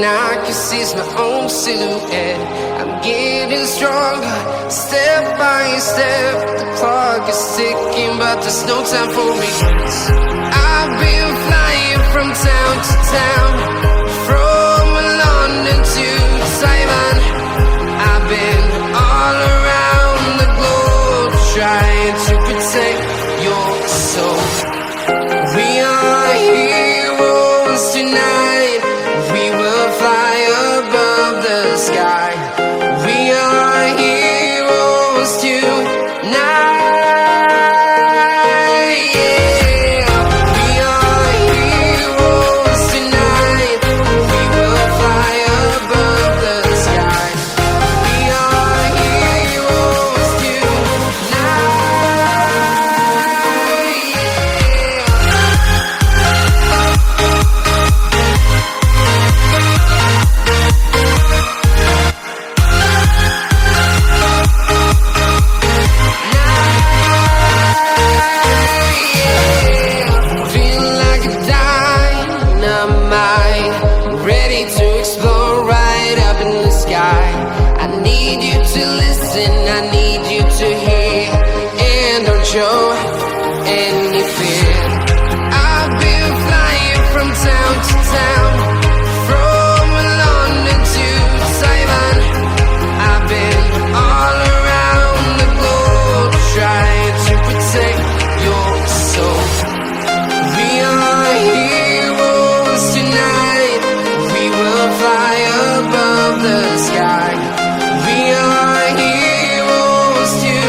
I can see my own silhouette. I'm getting stronger, step by step. The clock is ticking, but there's no time for me. I've been flying from town to town, from London to Taiwan. I've been all around the globe, trying to protect your soul. We are heroes tonight. We will fly above the sky. We are heroes tonight. Show any fear. I've been flying from town to town, from London to Taiwan. I've been all around the globe, trying to protect your soul. We are heroes tonight. We will fly above the sky. We are heroes tonight.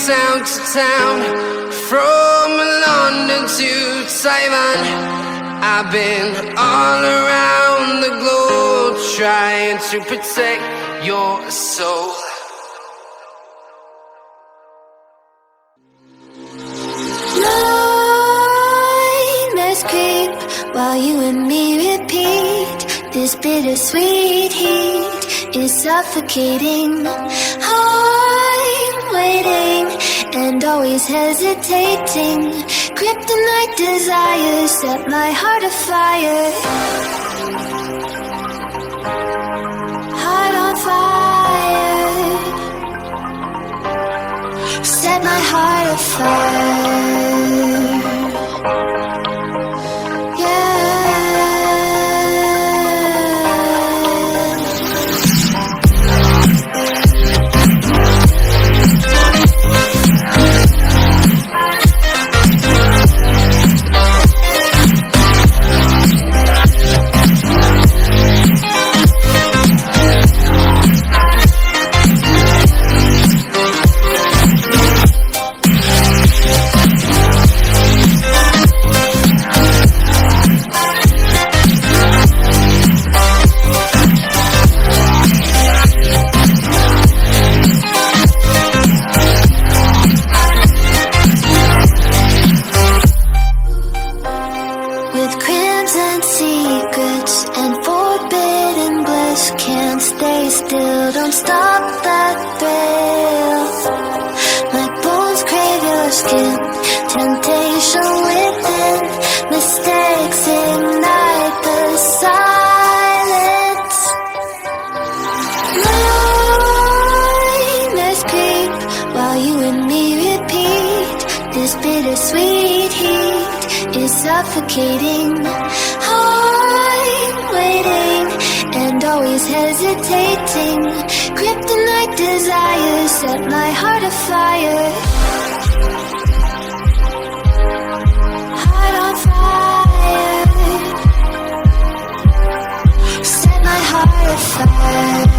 Town to town, from London to Taiwan. I've been all around the globe, trying to protect your soul. Nightmares creep while you and me repeat. This bittersweet heat is suffocating. I'm waiting and always hesitating. Kryptonite desires set my heart afire. Heart on fire. Set my heart afire. Don't stop that thrill. My bones crave your skin. Temptation within. Mistakes ignite the silence. Nightmares creep while you and me repeat. This bittersweet suffocating. I'm waiting and always hesitating. Kryptonite desires set my heart afire. Heart on fire. Set my heart afire.